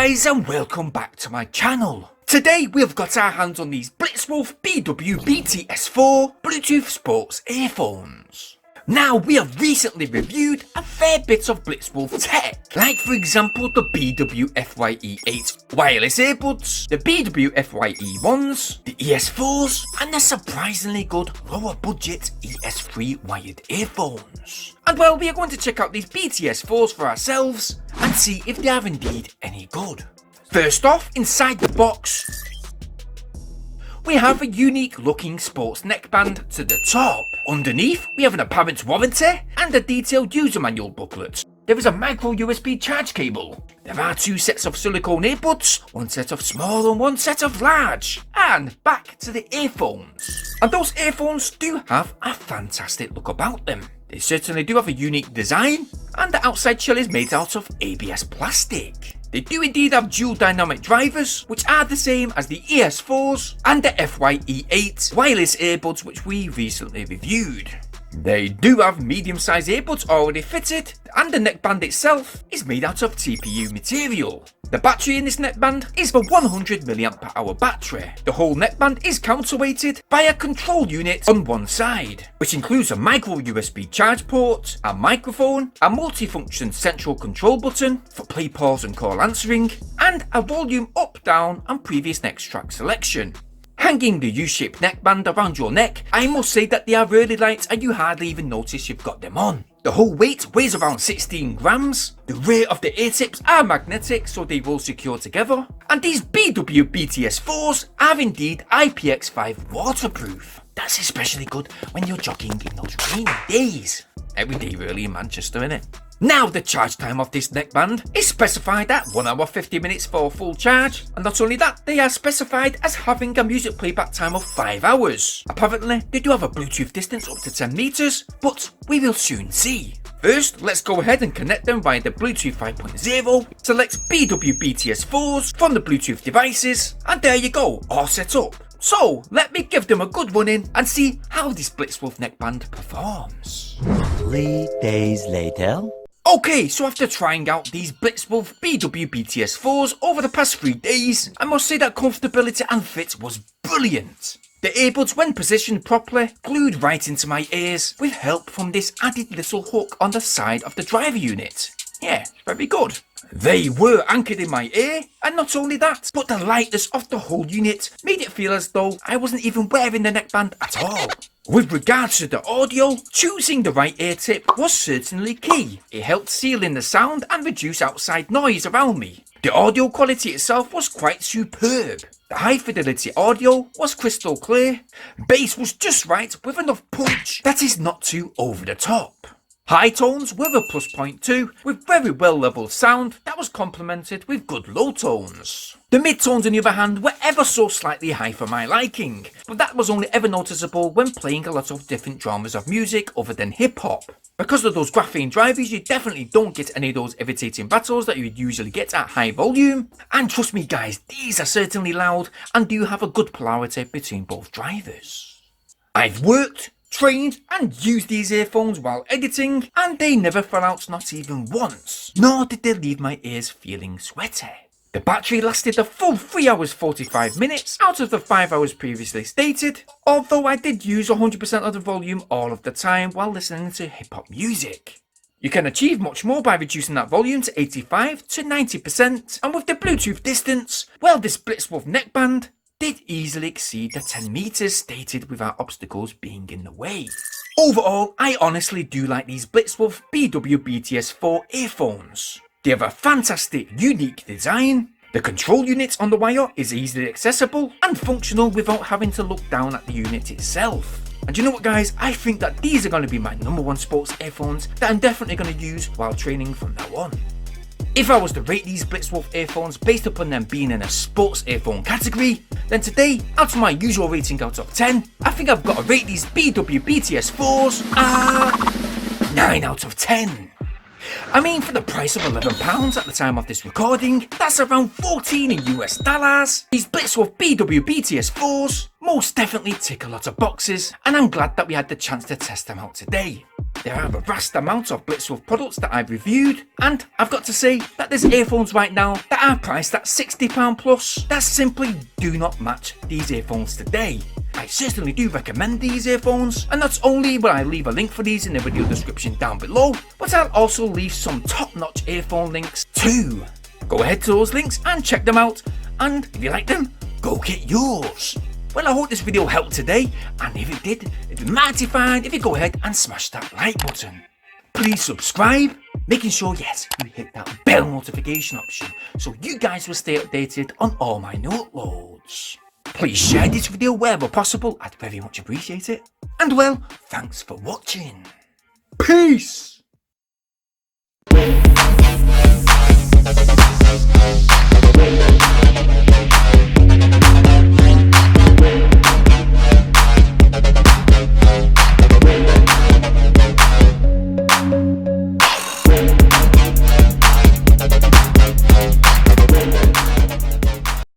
guys, and welcome back to my channel. Today we've got our hands on these BlitzWolf BW BTS4 Bluetooth Sports earphones. Now, we have recently reviewed a fair bit of BlitzWolf tech, like for example the BW-FYE8 wireless earbuds, the BW-FYE1s, the ES4s, and the surprisingly good lower budget ES3 wired earphones. And well, we are going to check out these BTS4s for ourselves and see if they are indeed any good. First off, inside the box, we have a unique looking sports neckband to the top. Underneath, we have an apparent warranty and a detailed user manual booklet. There is a micro USB charge cable. There are two sets of silicone earbuds, one set of small and one set of large. And back to the earphones. And those earphones do have a fantastic look about them. They certainly do have a unique design, and the outside shell is made out of ABS plastic. They do indeed have dual dynamic drivers, which are the same as the ES4s and the FYE8 wireless earbuds which we recently reviewed. They do have medium-sized earbuds already fitted, and the neckband itself is made out of TPU material. The battery in this neckband is the 100 mAh battery. The whole neckband is counterweighted by a control unit on one side, which includes a micro USB charge port, a microphone, a multifunction central control button for play, pause and call answering, and a volume up, down and previous next track selection. Hanging the U-shaped neckband around your neck, I must say that they are really light and you hardly even notice you've got them on. The whole weight weighs around 16 grams, the rear of the ear tips are magnetic so they will secure together, and these BW-BTS4s are indeed IPX5 waterproof. That's especially good when you're jogging in those rainy days. Every day really in Manchester, innit? Now, the charge time of this neckband is specified at 1 hour 50 minutes for a full charge, and not only that, they are specified as having a music playback time of 5 hours. Apparently, they do have a Bluetooth distance up to 10 meters, but we will soon see. First, let's go ahead and connect them via the Bluetooth 5.0, select BW-BTS4s from the Bluetooth devices, and there you go, all set up. So, let me give them a good run in and see how this BlitzWolf neckband performs. 3 days later. Okay, so after trying out these BlitzWolf BW BTS4s over the past 3 days, I must say that comfortability and fit was brilliant. The earbuds, when positioned properly, glued right into my ears with help from this added little hook on the side of the driver unit. Yeah, very good. They were anchored in my ear, and not only that, but the lightness of the whole unit made it feel as though I wasn't even wearing the neckband at all. With regards to the audio, choosing the right ear tip was certainly key. It helped seal in the sound and reduce outside noise around me. The audio quality itself was quite superb. The high fidelity audio was crystal clear, bass was just right with enough punch that is not too over the top. High tones were a plus point too, with very well leveled sound that was complemented with good low tones. The mid tones on the other hand were ever so slightly high for my liking, but that was only ever noticeable when playing a lot of different genres of music other than hip hop. Because of those graphene drivers, you definitely don't get any of those irritating battles that you would usually get at high volume, and trust me guys, these are certainly loud and do have a good polarity between both drivers. I've worked, trained and used these earphones while editing, and they never fell out, not even once, nor did they leave my ears feeling sweaty. The battery lasted a full 3 hours 45 minutes out of the 5 hours previously stated, although I did use 100% of the volume all of the time while listening to hip hop music. You can achieve much more by reducing that volume to 85 to 90%, and with the Bluetooth distance, well, this BlitzWolf neckband did easily exceed the 10 meters stated without obstacles being in the way. Overall, I honestly do like these BlitzWolf BW BTS4 earphones. They have a fantastic, unique design. The control unit on the wire is easily accessible and functional without having to look down at the unit itself. And you know what guys, I think that these are going to be my #1 sports earphones that I'm definitely going to use while training from now on. If I was to rate these BlitzWolf earphones based upon them being in a sports earphone category, then today, out of my usual rating out of 10, I think I've got to rate these BW BTS4s 9 out of 10. I mean, for the price of £11 at the time of this recording, that's around 14 in US dollars. These BlitzWolf BW BTS4s most definitely tick a lot of boxes, and I'm glad that we had the chance to test them out today. There are a vast amount of BlitzWolf products that I've reviewed, and I've got to say that there's earphones right now that are priced at £60 plus that simply do not match these earphones today. I certainly do recommend these earphones, and not only will I leave a link for these in the video description down below, but I'll also leave some top-notch earphone links too. Go ahead to those links and check them out, and if you like them, go get yours. Well, I hope this video helped today, and if it did, it'd be mighty fine if you go ahead and smash that like button. Please subscribe, making sure, yes, you hit that bell notification option so you guys will stay updated on all my new uploads. Please share this video wherever possible, I'd very much appreciate it. And well, thanks for watching. Peace! We'll be right back.